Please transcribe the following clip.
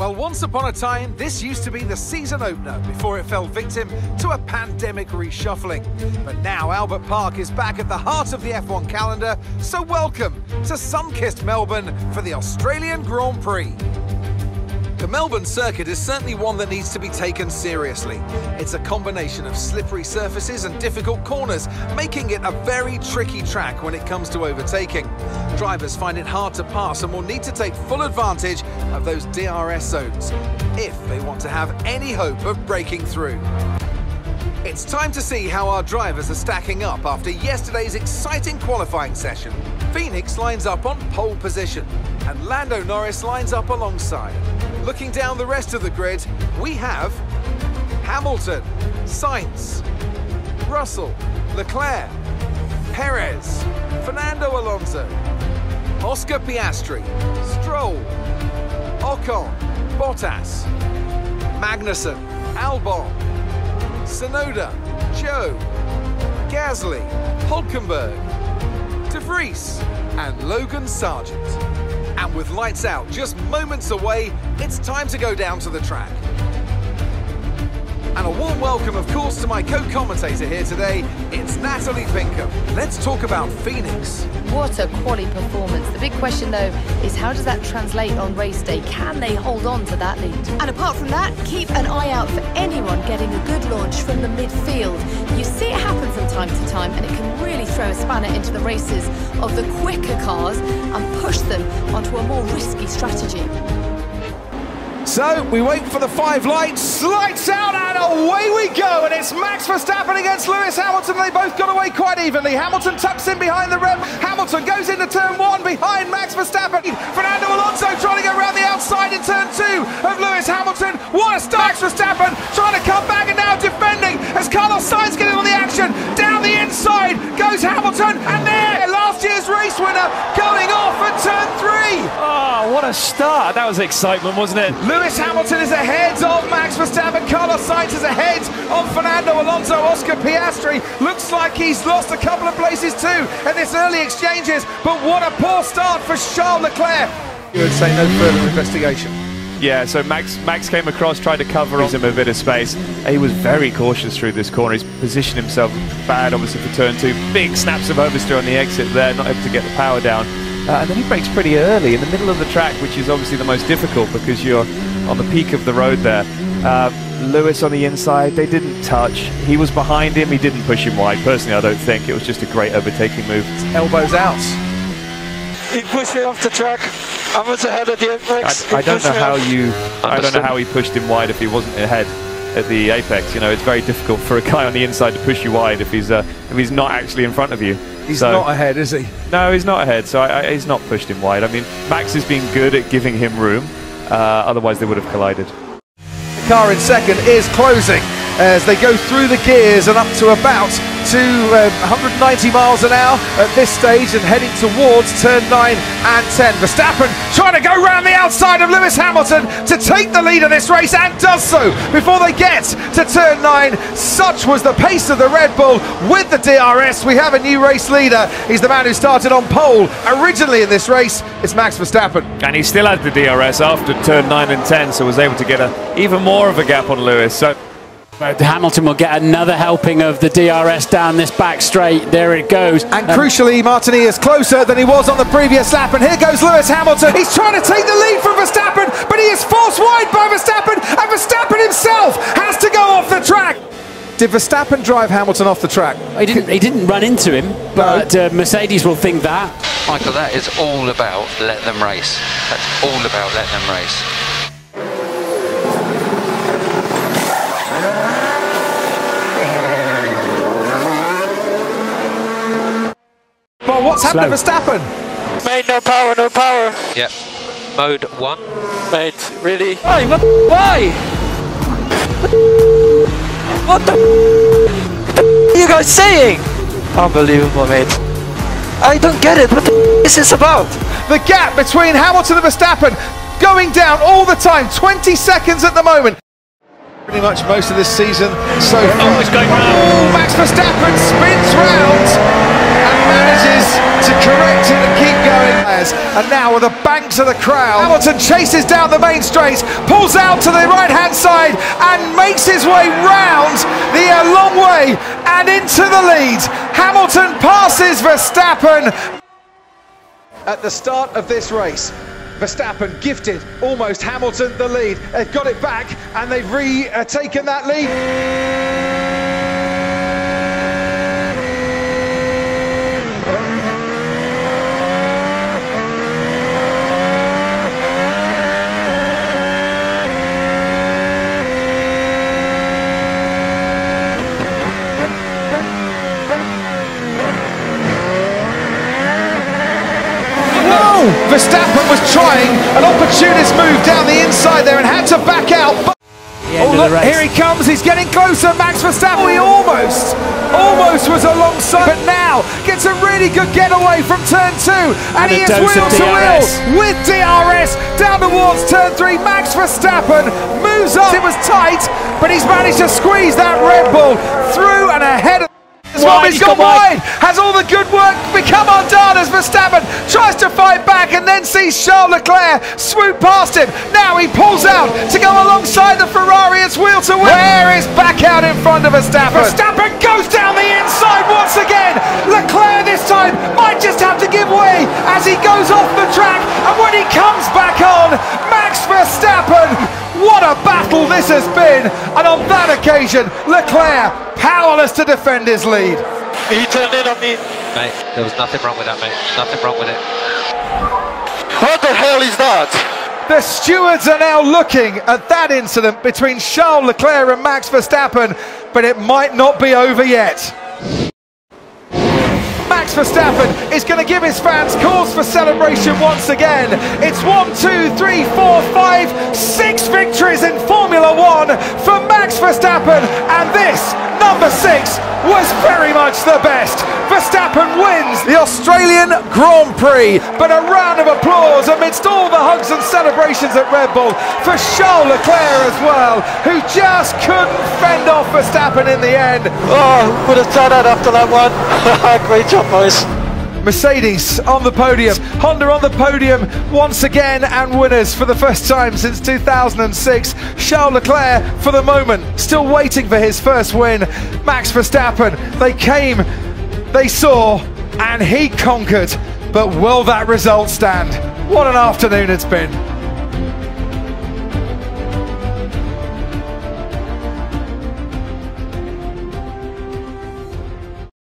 Well, once upon a time, this used to be the season opener before it fell victim to a pandemic reshuffling. But now Albert Park is back at the heart of the F1 calendar, so welcome to sun-kissed Melbourne for the Australian Grand Prix. The Melbourne circuit is certainly one that needs to be taken seriously. It's a combination of slippery surfaces and difficult corners, making it a very tricky track when it comes to overtaking. Drivers find it hard to pass and will need to take full advantage of those DRS zones if they want to have any hope of breaking through. It's time to see how our drivers are stacking up after yesterday's exciting qualifying session. Phoenix lines up on pole position and Lando Norris lines up alongside. Looking down the rest of the grid, we have Hamilton, Sainz, Russell, Leclerc, Perez, Fernando Alonso, Oscar Piastri, Stroll, Ocon, Bottas, Magnussen, Albon, Tsunoda, Joe, Gasly, Hulkenberg, De Vries and Logan Sargent. And with lights out just moments away, it's time to go down to the track. And a warm welcome, of course, to my co-commentator here today. It's Natalie Pinkham. Let's talk about Phoenix. What a quality performance. The big question, though, is how does that translate on race day? Can they hold on to that lead? And apart from that, keep an eye out for anyone getting a good launch from the midfield. You see it happen from time to time, and it can really throw a spanner into the races of the quicker cars and push them onto a more risky strategy. So we wait for the 5 lights, lights out, and away we go. And it's Max Verstappen against Lewis Hamilton. They both got away quite evenly. Hamilton tucks in behind the red. Hamilton goes into turn 1 behind Max Verstappen. Fernando Alonso trying to go around the outside in turn 2 of Lewis Hamilton. What a start! Max Verstappen trying to come back and now defending as Carlos Sainz getting on the action. Down the inside goes Hamilton, and there, last year's race winner going off at turn 3. Oh, what a start. That was excitement, wasn't it? Lewis Hamilton is ahead of Max Verstappen. Carlos Sainz is ahead of Fernando Alonso. Oscar Piastri looks like he's lost a couple of places too in this early exchanges. But what a poor start for Charles Leclerc. You would say no further investigation. Yeah, so Max came across, tried to cover him a bit of space. He was very cautious through this corner. He's positioned himself bad, obviously, for turn 2. Big snaps of oversteer on the exit there, not able to get the power down. And then he brakes pretty early in the middle of the track, which is obviously the most difficult because you're on the peak of the road there. Lewis on the inside, they didn't touch. He was behind him, he didn't push him wide. Personally, I don't think. It was just a great overtaking move. Elbows out. He pushed me off the track. I was ahead of the apex. I don't know how he pushed him wide if he wasn't ahead at the apex. You know, it's very difficult for a guy on the inside to push you wide if he's not actually in front of you. He's not ahead, is he? No, he's not ahead, so he's not pushed him wide. I mean, Max has been good at giving him room, otherwise they would have collided. The car in second is closing as they go through the gears and up to about 190 miles an hour at this stage and heading towards turn 9 and 10. Verstappen trying to go round the outside of Lewis Hamilton to take the lead of this race, and does so before they get to turn 9. Such was the pace of the Red Bull with the DRS. We have a new race leader. He's the man who started on pole originally in this race. It's Max Verstappen. And he still had the DRS after turn 9 and 10, so was able to get even more of a gap on Lewis. So Hamilton will get another helping of the DRS down this back straight. There it goes. And crucially, Martini is closer than he was on the previous lap. And here goes Lewis Hamilton. He's trying to take the lead from Verstappen, but he is forced wide by Verstappen, and Verstappen himself has to go off the track. Did Verstappen drive Hamilton off the track? He didn't run into him, but Mercedes will think that. Michael, that is all about let them race. That's all about let them race. Well, what's happened to Verstappen? Mate, no power, no power. Yep. Mode 1. Mate, really? Why? Why? What the are you guys saying? Unbelievable, mate. I don't get it. What the is this about? The gap between Hamilton and Verstappen going down all the time. 20 seconds at the moment. Pretty much most of this season so far. it's going round. Oh, Max Verstappen spins round. And manages to correct it and keep going. And now with the banks of the crowd, Hamilton chases down the main straight, pulls out to the right-hand side and makes his way round the long way and into the lead. Hamilton passes Verstappen. At the start of this race, Verstappen gifted almost Hamilton the lead. They've got it back and they've taken that lead. Verstappen was trying an opportunist move down the inside there and had to back out. But oh look, here he comes, he's getting closer, Max Verstappen. He almost was alongside, but now gets a really good getaway from turn 2, and he is wheel to wheel with DRS down towards turn 3. Max Verstappen moves up. It was tight, but he's managed to squeeze that Red Bull through and ahead of he's gone wide. Has all the good work become undone as Verstappen tries to fight back and then sees Charles Leclerc swoop past him. Now he pulls out to go alongside the Ferrari. It's wheel to wheel. Where is back out in front of Verstappen? Verstappen goes down the inside once again. Leclerc this time might just have to give way as he goes off the track, and when he comes back on, Max Verstappen, what a battle this has been, and on that occasion Leclerc powerless to defend his lead. He turned in on me. Mate, there was nothing wrong with that, mate. Nothing wrong with it. What the hell is that? The stewards are now looking at that incident between Charles Leclerc and Max Verstappen, but it might not be over yet. Max Verstappen is going to give his fans cause for celebration once again. It's 1, 2, 3, 4, 5, 6 victories in Formula 1 for Max Verstappen, and this, number 6, was very much the best. Verstappen wins the Australian Grand Prix, but a round of applause amidst all the hugs and celebrations at Red Bull for Charles Leclerc as well, who just couldn't fend off Verstappen in the end. Oh, would have done that after that one. Great job, boys. Mercedes on the podium, Honda on the podium once again, and winners for the first time since 2006. Charles Leclerc, for the moment, still waiting for his first win. Max Verstappen, they came, they saw, and he conquered. But will that result stand? What an afternoon it's been.